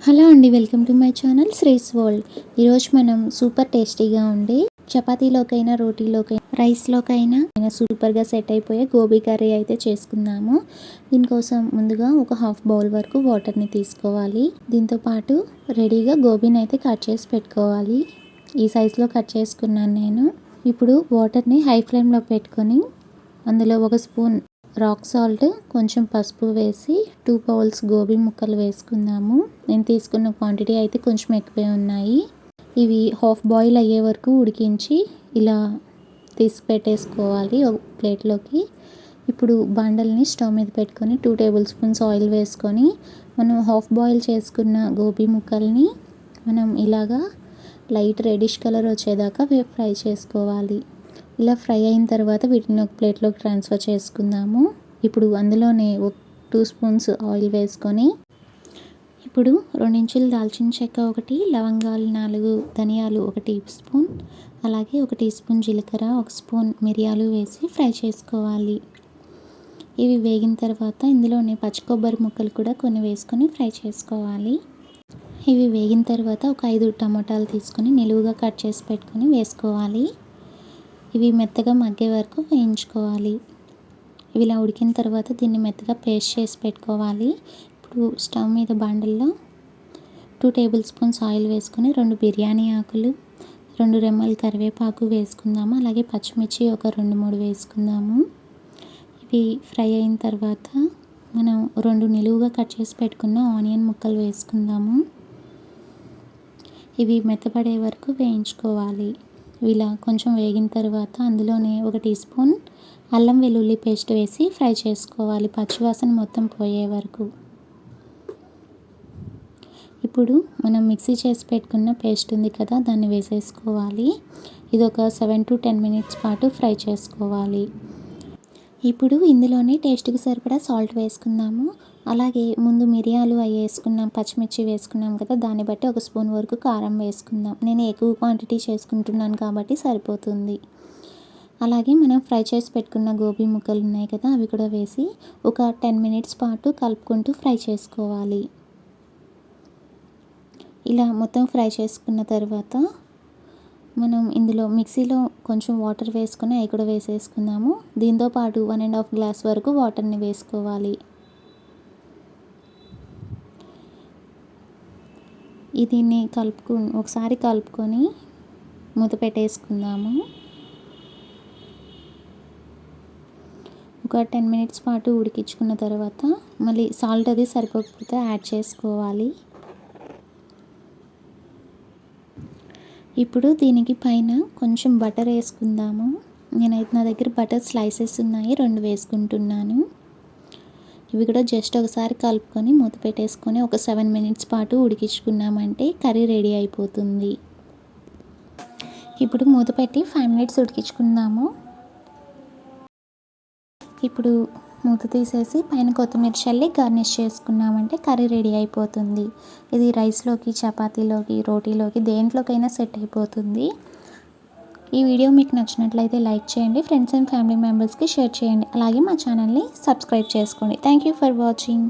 Hello అండి, welcome to my channel శ్రీస్ world. ఈరోజు మనం సూపర్ టేస్టీగా ఉండి చపాతీలోకైనా, రోటీలోకైనా, రైస్లోకైనా సూపర్గా సెట్ అయిపోయే గోబీ కర్రీ అయితే చేసుకుందాము. దీనికోసం ముందుగా ఒక హాఫ్ బౌల్ వరకు వాటర్ని తీసుకోవాలి. దీంతోపాటు రెడీగా గోబీని అయితే కట్ చేసి పెట్టుకోవాలి. ఈ సైజులో కట్ చేసుకున్నాను నేను. ఇప్పుడు వాటర్ని హై ఫ్లేమ్లో పెట్టుకొని అందులో ఒక స్పూన్ రాక్ సాల్ట్, కొంచెం పసుపు వేసి 2 బౌల్స్ గోబీ ముక్కలు వేసుకుందాము. నేను తీసుకున్న క్వాంటిటీ అయితే కొంచెం ఎక్కువే ఉన్నాయి. ఇవి హాఫ్ బాయిల్ అయ్యే వరకు ఉడికించి ఇలా తీసి పెట్టేసుకోవాలి ఒక ప్లేట్లోకి. ఇప్పుడు బండల్ని స్టవ్ మీద పెట్టుకొని 2 టేబుల్ స్పూన్స్ ఆయిల్ వేసుకొని మనం హాఫ్ బాయిల్ చేసుకున్న గోబీ ముక్కల్ని మనం ఇలాగా లైట్ రెడిష్ కలర్ వచ్చేదాకా ఫ్రై చేసుకోవాలి. ఇలా ఫ్రై అయిన తర్వాత వీటిని ఒక ప్లేట్లోకి ట్రాన్స్ఫర్ చేసుకుందాము. ఇప్పుడు అందులోనే ఒక 2 స్పూన్స్ ఆయిల్ వేసుకొని ఇప్పుడు 2 ఇంచులు దాల్చిన చెక్క ఒకటి, లవంగాలు 4, ధనియాలు 1 టీ స్పూన్, అలాగే 1 టీ స్పూన్ జీలకర్ర, 1 స్పూన్ మిరియాలు వేసి ఫ్రై చేసుకోవాలి. ఇవి వేగిన తర్వాత ఇందులోనే పచ్చి కొబ్బరి ముక్కలు కూడా కొన్ని వేసుకొని ఫ్రై చేసుకోవాలి. ఇవి వేగిన తర్వాత ఒక 5 టమాటాలు తీసుకొని నిలువుగా కట్ చేసి పెట్టుకొని వేసుకోవాలి. ఇవి మెత్తగా మగ్గే వరకు వేయించుకోవాలి. ఇవి ఇలా ఉడికిన తర్వాత దీన్ని మెత్తగా పేస్ట్ చేసి పెట్టుకోవాలి. ఇప్పుడు స్టవ్ మీద బాండల్లో 2 టేబుల్ స్పూన్స్ ఆయిల్ వేసుకొని 2 బిర్యానీ ఆకులు, 2 రెమ్మలు కరివేపాకు వేసుకుందాము. అలాగే పచ్చిమిర్చి ఒక 2-3 వేసుకుందాము. ఇవి ఫ్రై అయిన తర్వాత మనం 2 నిలువుగా కట్ చేసి పెట్టుకున్న ఆనియన్ ముక్కలు వేసుకుందాము. ఇవి మెత్తపడే వరకు వేయించుకోవాలి. ఇలా కొంచెం వేగిన తర్వాత అందులోనే 1 టీ స్పూన్ అల్లం వెల్లుల్లి పేస్ట్ వేసి ఫ్రై చేసుకోవాలి, పచ్చివాసన మొత్తం పోయే వరకు. ఇప్పుడు మనం మిక్సీ చేసి పెట్టుకున్న పేస్ట్ ఉంది కదా, దాన్ని వేసేసుకోవాలి. ఇది ఒక 7 to 10 మినిట్స్ పాటు ఫ్రై చేసుకోవాలి. ఇప్పుడు ఇందులోనే టేస్ట్కి సరిపడా సాల్ట్ వేసుకుందాము. అలాగే ముందు మిరియాలు అవి వేసుకున్నాం, పచ్చిమిర్చి వేసుకున్నాం కదా, దాన్ని బట్టి 1 స్పూన్ వరకు కారం వేసుకుందాం. నేను ఎక్కువ క్వాంటిటీ చేసుకుంటున్నాను కాబట్టి సరిపోతుంది. అలాగే మనం ఫ్రై చేసి పెట్టుకున్న గోబీ ముక్కలు ఉన్నాయి కదా, అవి కూడా వేసి ఒక 10 మినిట్స్ పాటు కలుపుకుంటూ ఫ్రై చేసుకోవాలి. ఇలా మొత్తం ఫ్రై చేసుకున్న తర్వాత మనం ఇందులో మిక్సీలో కొంచెం వాటర్ వేసుకొని అవి కూడా వేసేసుకుందాము. దీంతోపాటు 1.5 గ్లాస్ వరకు వాటర్ని వేసుకోవాలి. దీన్ని ఒకసారి కలుపుకొని మూత పెట్టేసుకుందాము. ఒక 10 మినిట్స్ పాటు ఉడికించుకున్న తర్వాత మళ్ళీ సాల్ట్ అది సరిపోకపోతే యాడ్ చేసుకోవాలి. ఇప్పుడు దీనికి పైన కొంచెం బటర్ వేసుకుందాము. నా దగ్గర బటర్ స్లైసెస్ ఉన్నాయి, 2 వేసుకుంటున్నాను. ఇవి కూడా జస్ట్ ఒకసారి కలుపుకొని మూత పెట్టేసుకొని ఒక 7 మినిట్స్ పాటు ఉడికించుకున్నామంటే కర్రీ రెడీ అయిపోతుంది. ఇప్పుడు మూత పెట్టి 5 మినిట్స్ ఉడికించుకుందాము. ఇప్పుడు మూత తీసేసి పైన కొత్తిమీర చల్లి గార్నిష్ చేసుకున్నామంటే కర్రీ రెడీ అయిపోతుంది. ఇది రైస్లోకి, చపాతీలోకి, రోటీలోకి దేంట్లోకైనా సెట్ అయిపోతుంది. ఈ వీడియో మీకు నచ్చినట్లయితే లైక్ చేయండి, ఫ్రెండ్స్ అండ్ ఫ్యామిలీ మెంబర్స్కి షేర్ చేయండి. అలాగే మా ఛానల్ని సబ్స్క్రైబ్ చేసుకోండి. Thank you for watching.